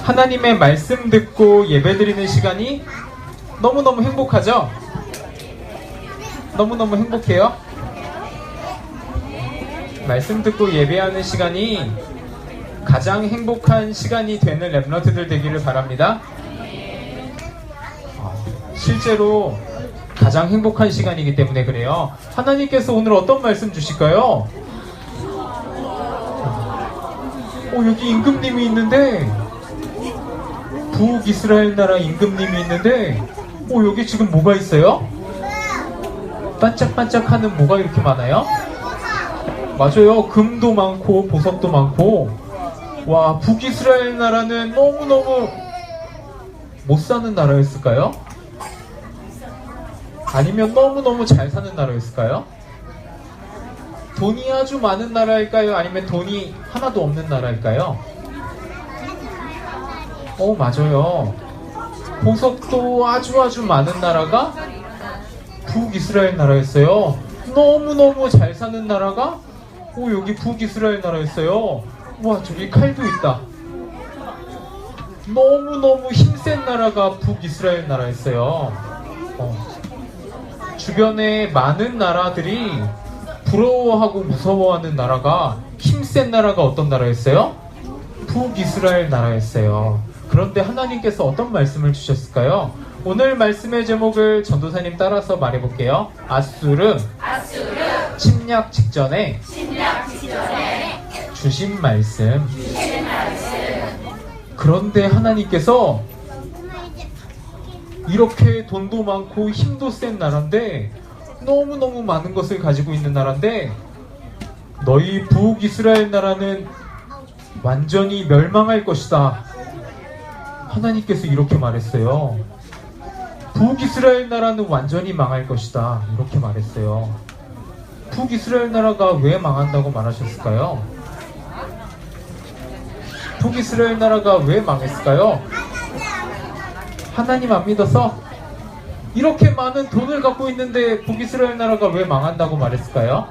하나님의 말씀 듣고 예배드리는 시간이 너무너무 행복하죠? 너무너무 행복해요? 말씀 듣고 예배하는 시간이 가장 행복한 시간이 되는 렘넌트들 되기를 바랍니다. 실제로 가장 행복한 시간이기 때문에 그래요. 하나님께서 오늘 어떤 말씀 주실까요? 여기 임금님이 있는데, 북이스라엘 나라 임금님이 있는데, 여기 지금 뭐가 있어요? 반짝반짝하는 뭐가 이렇게 많아요? 맞아요. 금도 많고 보석도 많고. 와, 북이스라엘 나라는 너무너무 못 사는 나라였을까요? 아니면 너무너무 잘 사는 나라였을까요? 돈이 아주 많은 나라일까요? 아니면 돈이 하나도 없는 나라일까요? 맞아요. 보석도 아주 많은 나라가 북이스라엘 나라였어요. 너무너무 잘 사는 나라가 여기 북이스라엘 나라였어요. 와, 저기 칼도 있다. 너무너무 힘센 나라가 북이스라엘 나라였어요. 주변에 많은 나라들이 부러워하고 무서워하는 나라가, 힘센 나라가 어떤 나라였어요? 북이스라엘 나라였어요. 그런데 하나님께서 어떤 말씀을 주셨을까요? 오늘 말씀의 제목을 전도사님 따라서 말해볼게요. 아수르 침략 직전에 주신 말씀. 그런데 하나님께서 이렇게 돈도 많고 힘도 센 나라인데, 너무너무 많은 것을 가지고 있는 나라인데, 너희 북이스라엘 나라는 완전히 멸망할 것이다. 하나님께서 이렇게 말했어요. 북이스라엘 나라는 완전히 망할 것이다. 이렇게 말했어요. 북이스라엘 나라가 왜 망한다고 말하셨을까요? 북이스라엘 나라가 왜 망했을까요? 하나님 안 믿어서? 이렇게 많은 돈을 갖고 있는데 북이스라엘 나라가 왜 망한다고 말했을까요?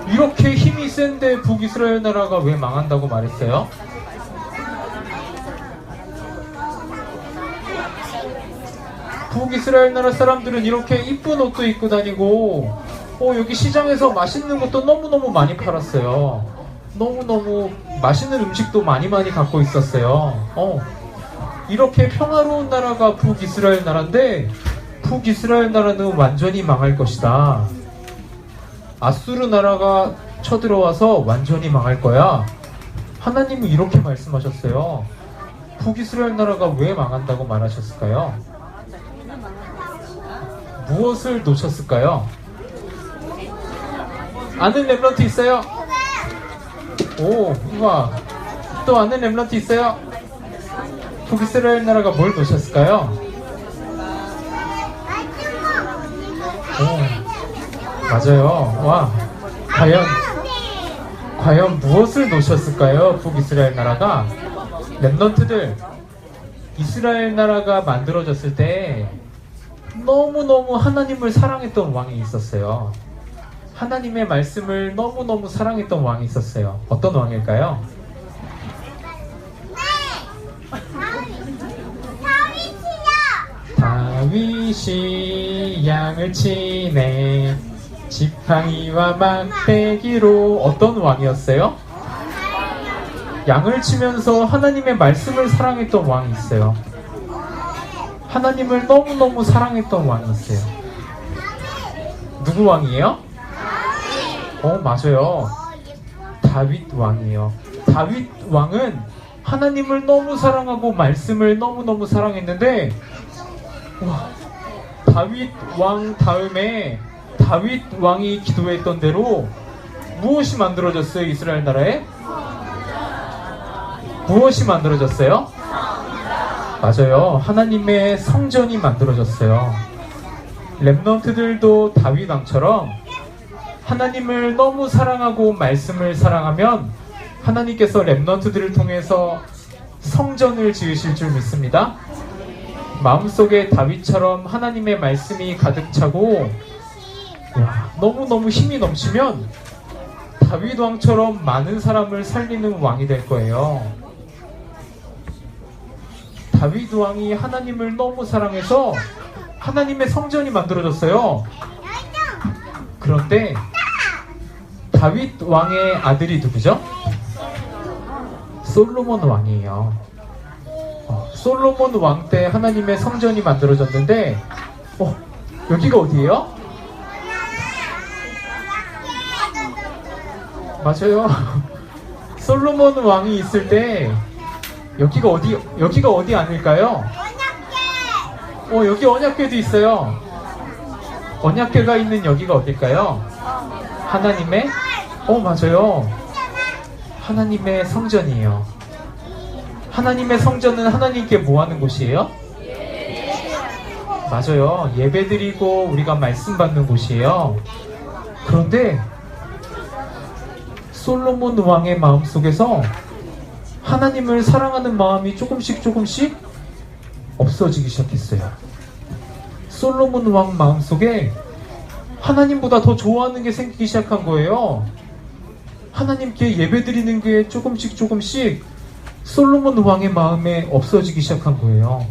이렇게 힘이 센데 북이스라엘 나라가 왜 망한다고 말했어요? 북이스라엘 나라 사람들은 이렇게 이쁜 옷도 입고 다니고, 여기 시장에서 맛있는 것도 너무너무 많이 팔았어요. 너무너무 맛있는 음식도 많이 갖고 있었어요. 이렇게 평화로운 나라가 북이스라엘 나라인데, 북이스라엘 나라는 완전히 망할 것이다. 아수르 나라가 쳐들어와서 완전히 망할 거야. 하나님은 이렇게 말씀하셨어요. 북이스라엘 나라가 왜 망한다고 말하셨을까요? 무엇을 놓쳤을까요? 아는 렘넌트 있어요? 우와. 또 아는 렘넌트 있어요? 북이스라엘 나라가 뭘 놓쳤을까요? 맞아요. 와, 과연 무엇을 놓쳤을까요? 북이스라엘 나라가. 렘넌트들, 이스라엘 나라가 만들어졌을 때 너무너무 하나님을 사랑했던 왕이 있었어요. 하나님의 말씀을 너무너무 사랑했던 왕이 있었어요. 어떤 왕일까요? 다윗이 양을 치네 지팡이와 막대기로. 어떤 왕이었어요? 양을 치면서 하나님의 말씀을 사랑했던 왕이 있어요. 하나님을 너무너무 사랑했던 왕이 있어요. 누구 왕이에요? 맞아요. 다윗 왕이에요. 다윗 왕은 하나님을 너무 사랑하고 말씀을 너무너무 사랑했는데, 다윗 왕 다음에 다윗 왕이 기도했던 대로 무엇이 만들어졌어요? 이스라엘 나라에? 무엇이 만들어졌어요? 맞아요. 하나님의 성전이 만들어졌어요. 렘넌트들도 다윗 왕처럼 하나님을 너무 사랑하고 말씀을 사랑하면 하나님께서 렘넌트들을 통해서 성전을 지으실 줄 믿습니다. 마음속에 다윗처럼 하나님의 말씀이 가득 차고 너무너무 힘이 넘치면 다윗 왕처럼 많은 사람을 살리는 왕이 될 거예요. 다윗 왕이 하나님을 너무 사랑해서 하나님의 성전이 만들어졌어요. 그런데 다윗 왕의 아들이 누구죠? 솔로몬 왕이에요. 솔로몬 왕 때 하나님의 성전이 만들어졌는데 여기가 어디예요? 맞아요. 솔로몬 왕이 있을 때 여기가 어디 아닐까요? 여기 언약궤도 있어요. 언약궤가 있는 여기가 어딜까요? 하나님의 맞아요. 하나님의 성전이에요. 하나님의 성전은 하나님께 뭐 하는 곳이에요? 맞아요. 예배드리고 우리가 말씀 받는 곳이에요. 그런데 솔로몬 왕의 마음속에서 하나님을 사랑하는 마음이 조금씩 없어지기 시작했어요. 솔로몬 왕 마음속에 하나님보다 더 좋아하는 게 생기기 시작한 거예요. 하나님께 예배드리는 게 조금씩 솔로몬 왕의 마음에 없어지기 시작한 거예요.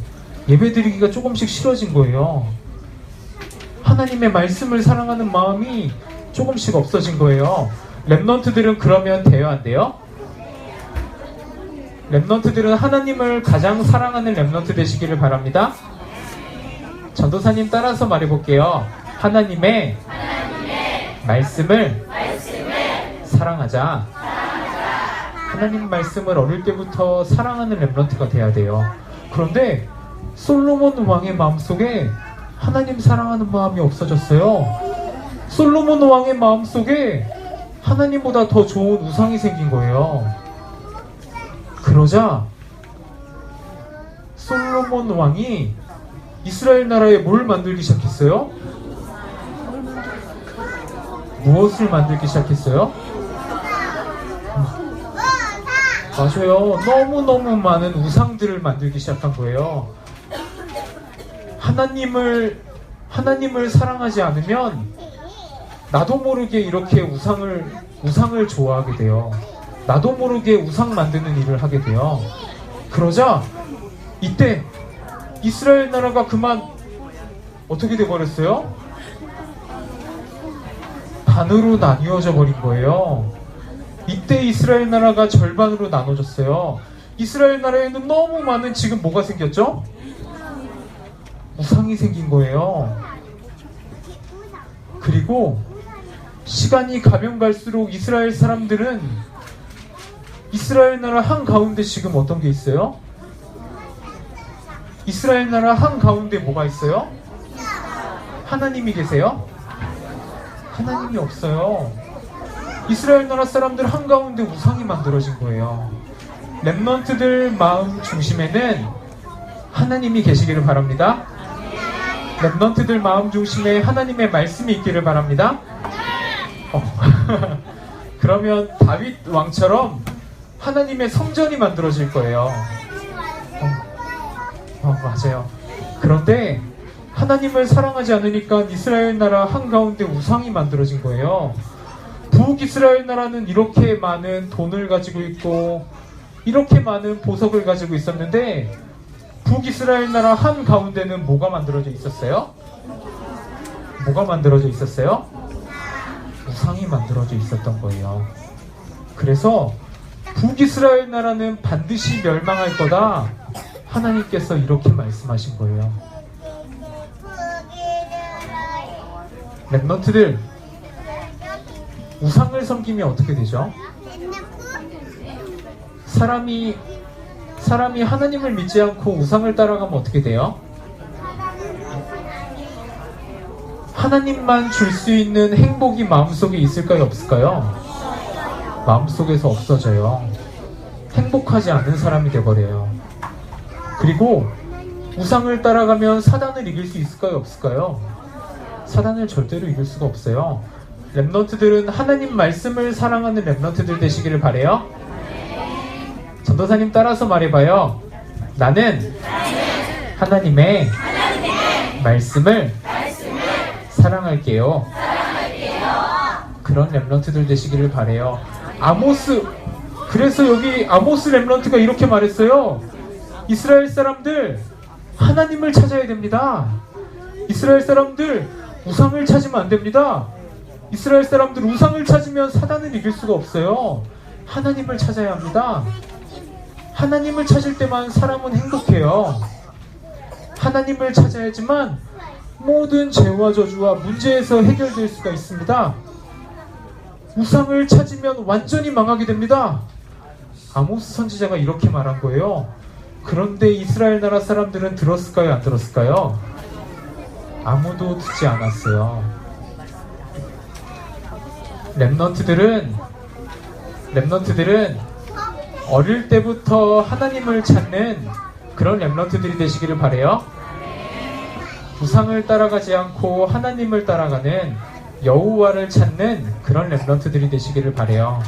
예배드리기가 조금씩 싫어진 거예요. 하나님의 말씀을 사랑하는 마음이 조금씩 없어진 거예요. 렘넌트들은 그러면 돼요, 안 돼요? 렘넌트들은 하나님을 가장 사랑하는 렘넌트 되시기를 바랍니다. 전도사님 따라서 말해볼게요. 하나님의 말씀을 사랑하자. 하나님 말씀을 어릴 때부터 사랑하는 렘넌트가 돼야 돼요. 그런데 솔로몬 왕의 마음속에 하나님 사랑하는 마음이 없어졌어요. 솔로몬 왕의 마음속에 하나님보다 더 좋은 우상이 생긴 거예요. 그러자 솔로몬 왕이 이스라엘 나라에 뭘 만들기 시작했어요? 무엇을 만들기 시작했어요? 맞아요. 너무너무 많은 우상들을 만들기 시작한 거예요. 하나님을 사랑하지 않으면 나도 모르게 이렇게 우상을 좋아하게 돼요. 나도 모르게 우상 만드는 일을 하게 돼요. 그러자 이때 이스라엘 나라가 그만 어떻게 돼버렸어요? 반으로 나뉘어져 버린 거예요. 이때 이스라엘 나라가 절반으로 나눠졌어요. 이스라엘 나라에는 너무 많은 지금 뭐가 생겼죠? 우상이 생긴 거예요. 그리고 시간이 가면 갈수록 이스라엘 사람들은 이스라엘 나라 한가운데 지금 어떤 게 있어요? 이스라엘 나라 한가운데 뭐가 있어요? 하나님이 계세요? 하나님이 없어요. 이스라엘 나라 사람들 한가운데 우상이 만들어진 거예요. 렘넌트들 마음 중심에는 하나님이 계시기를 바랍니다. 렘넌트들 마음 중심에 하나님의 말씀이 있기를 바랍니다. 그러면 다윗 왕처럼 하나님의 성전이 만들어질 거예요. 맞아요. 그런데 하나님을 사랑하지 않으니까 이스라엘 나라 한가운데 우상이 만들어진 거예요. 북이스라엘 나라는 이렇게 많은 돈을 가지고 있고 이렇게 많은 보석을 가지고 있었는데 북이스라엘 나라 한가운데는 뭐가 만들어져 있었어요? 뭐가 만들어져 있었어요? 우상이 만들어져 있었던 거예요. 그래서 북이스라엘 나라는 반드시 멸망할 거다. 하나님께서 이렇게 말씀하신 거예요. 렘넌트들, 우상을 섬기면 어떻게 되죠? 사람이 하나님을 믿지 않고 우상을 따라가면 어떻게 돼요? 하나님만 줄 수 있는 행복이 마음속에 있을까요? 없을까요? 마음속에서 없어져요. 행복하지 않은 사람이 돼버려요. 그리고 우상을 따라가면 사단을 이길 수 있을까요? 없을까요? 사단을 절대로 이길 수가 없어요. 렘넌트들은 하나님 말씀을 사랑하는 렘넌트들 되시기를 바래요. 전도사님 따라서 말해봐요. 나는 하나님의 말씀을 사랑할게요. 그런 렘넌트들 되시기를 바래요. 그래서 여기 아모스 렘넌트가 이렇게 말했어요. 이스라엘 사람들, 하나님을 찾아야 됩니다. 이스라엘 사람들, 우상을 찾으면 안 됩니다. 이스라엘 사람들, 우상을 찾으면 사단을 이길 수가 없어요. 하나님을 찾아야 합니다. 하나님을 찾을 때만 사람은 행복해요. 하나님을 찾아야지만 모든 죄와 저주와 문제에서 해결될 수가 있습니다. 우상을 찾으면 완전히 망하게 됩니다. 아모스 선지자가 이렇게 말한 거예요. 그런데 이스라엘 나라 사람들은 들었을까요? 안 들었을까요? 아무도 듣지 않았어요. 렘넌트들은 어릴 때부터 하나님을 찾는 그런 렘넌트들이 되시기를 바라요. 우상을 따라가지 않고 하나님을 따라가는 여호와를 찾는 그런 렘넌트들이 되시기를 바라요.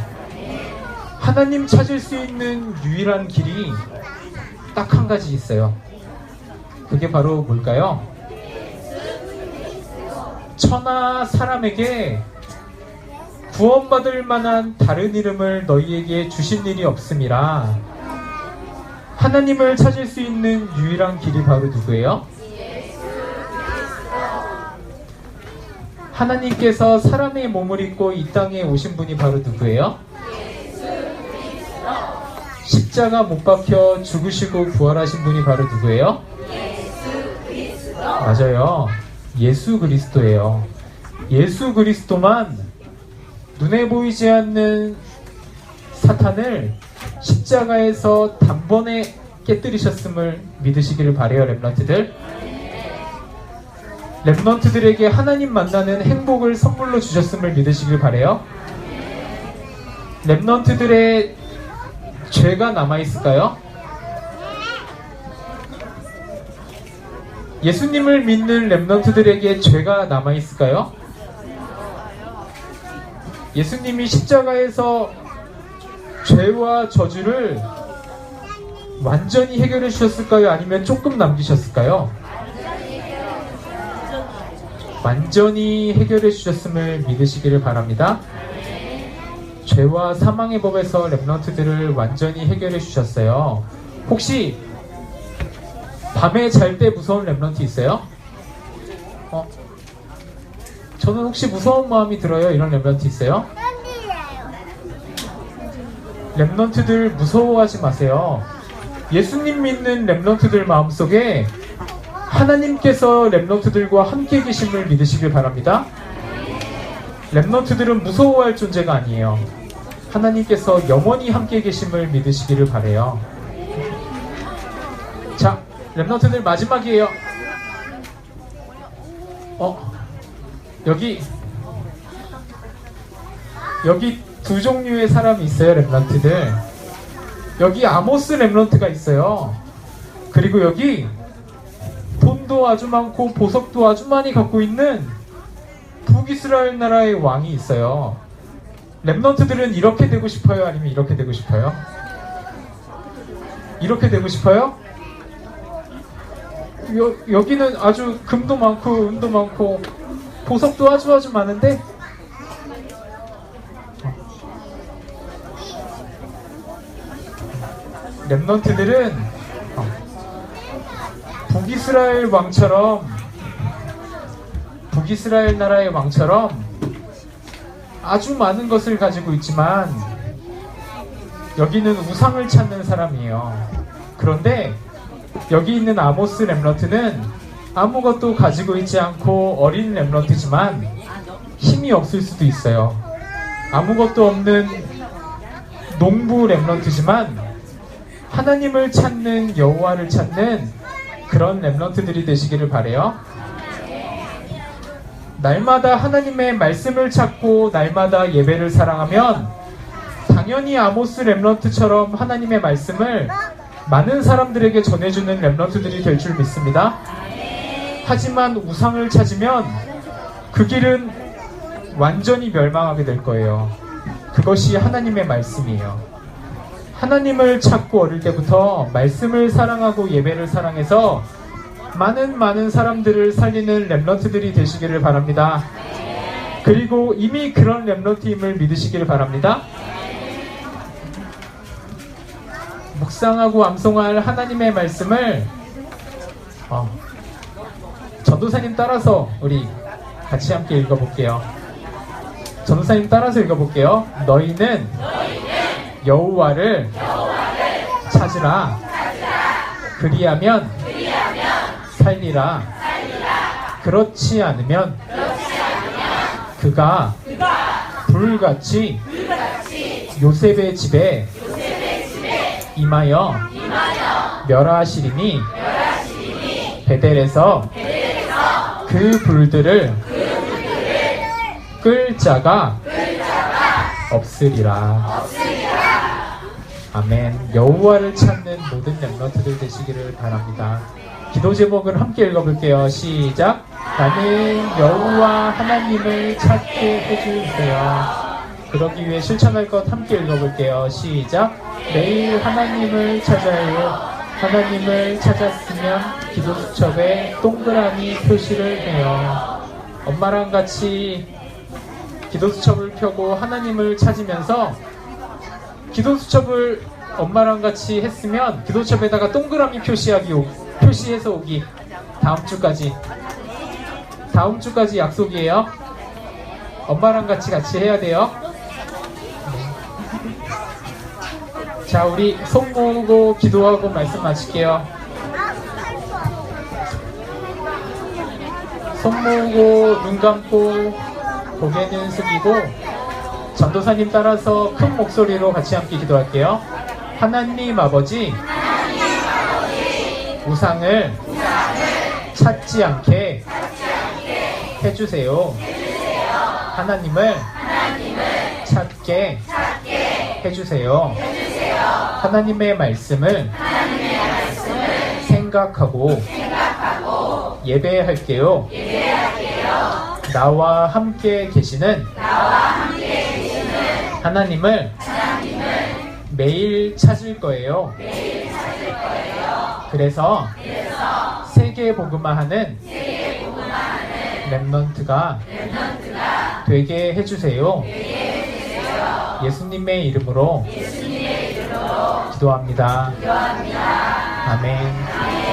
하나님 찾을 수 있는 유일한 길이 딱 한 가지 있어요. 그게 바로 뭘까요? 천하 사람에게 구원받을 만한 다른 이름을 너희에게 주신 일이 없음이라. 하나님을 찾을 수 있는 유일한 길이 바로 누구예요? 하나님께서 사람의 몸을 입고 이 땅에 오신 분이 바로 누구예요? 십자가 못 박혀 죽으시고 부활하신 분이 바로 누구예요? 맞아요. 예수 그리스도예요. 예수 그리스도만 눈에 보이지 않는 사탄을 십자가에서 단번에 깨뜨리셨음을 믿으시기를 바라요. 렘넌트들에게 하나님 만나는 행복을 선물로 주셨음을 믿으시길 바라요. 렘넌트들의 죄가 남아있을까요? 예수님을 믿는 렘넌트들에게 죄가 남아있을까요? 예수님이 십자가에서 죄와 저주를 완전히 해결해 주셨을까요? 아니면 조금 남기셨을까요? 완전히 해결해 주셨음을 믿으시기를 바랍니다. 죄와 사망의 법에서 렘넌트들을 완전히 해결해 주셨어요. 혹시 밤에 잘 때 무서운 렘넌트 있어요? 저는 혹시 무서운 마음이 들어요. 이런 렘넌트 있어요? 렘넌트들 무서워하지 마세요. 예수님 믿는 렘넌트들 마음속에 하나님께서 렘넌트들과 함께 계심을 믿으시길 바랍니다. 렘넌트들은 무서워할 존재가 아니에요. 하나님께서 영원히 함께 계심을 믿으시기를 바라요. 자, 렘넌트들 마지막이에요. 여기 두 종류의 사람이 있어요. 렘넌트들. 여기 아모스 렘넌트가 있어요. 그리고 여기 돈도 아주 많고 보석도 아주 많이 갖고 있는 북이스라엘 나라의 왕이 있어요. 렘넌트들은 이렇게 되고 싶어요? 아니면 이렇게 되고 싶어요? 이렇게 되고 싶어요? 여기는 아주 금도 많고 은도 많고 보석도 아주 많은데 렘넌트들은 북이스라엘 나라의 왕처럼 아주 많은 것을 가지고 있지만 여기는 우상을 찾는 사람이에요. 그런데 여기 있는 아모스 렘넌트는 아무것도 가지고 있지 않고 어린 렘넌트지만 힘이 없을 수도 있어요. 아무것도 없는 농부 렘넌트지만 하나님을 찾는 여호와를 찾는 그런 렘넌트들이 되시기를 바라요. 날마다 하나님의 말씀을 찾고 날마다 예배를 사랑하면 당연히 아모스 렘넌트처럼 하나님의 말씀을 많은 사람들에게 전해주는 렘넌트들이 될 줄 믿습니다. 하지만 우상을 찾으면 그 길은 완전히 멸망하게 될 거예요. 그것이 하나님의 말씀이에요. 하나님을 찾고 어릴 때부터 말씀을 사랑하고 예배를 사랑해서 많은 사람들을 살리는 렘넌트들이 되시기를 바랍니다. 그리고 이미 그런 렘넌트임을 믿으시기를 바랍니다. 묵상하고 암송할 하나님의 말씀을 전도사님 따라서 우리 같이 함께 읽어볼게요. 전도사님 따라서 읽어볼게요. 너희는 여호와를 찾으라. 그리하면 살리라. 그렇지 않으면 그가 불같이 요셉의 집에 임하여 멸하시리니 베델에서 그 불들을 끌 자가 없으리라. 아멘. 여호와를 찾는 모든 렘넌트들 되시기를 바랍니다. 기도 제목을 함께 읽어볼게요. 시작. 나는 여호와 하나님을 찾게 해주세요. 그러기 위해 실천할 것 함께 읽어볼게요. 시작. 매일 하나님을 찾아요. 하나님을 찾았으면 기도수첩에 동그라미 표시를 해요. 엄마랑 같이 기도수첩을 펴고 하나님을 찾으면서 기도수첩을 엄마랑 같이 했으면 기도수첩에다가 동그라미 표시해서 오기. 다음 주까지 약속이에요. 엄마랑 같이 해야 돼요. 자, 우리 손 모으고 기도하고 말씀 마칠게요. 손 모으고 눈 감고 고개는 숙이고 전도사님 따라서 큰 목소리로 같이 함께 기도할게요. 하나님 아버지, 우상을 찾지 않게 해주세요. 하나님을 찾게 해주세요. 하나님의 말씀을 생각하고 예배할게요. 나와 함께 계시는 하나님을 매일 찾을 거예요. 그래서 세계 복음화하는 렘넌트가 되게 해주세요. 예수님의 이름으로 기도합니다. 아멘.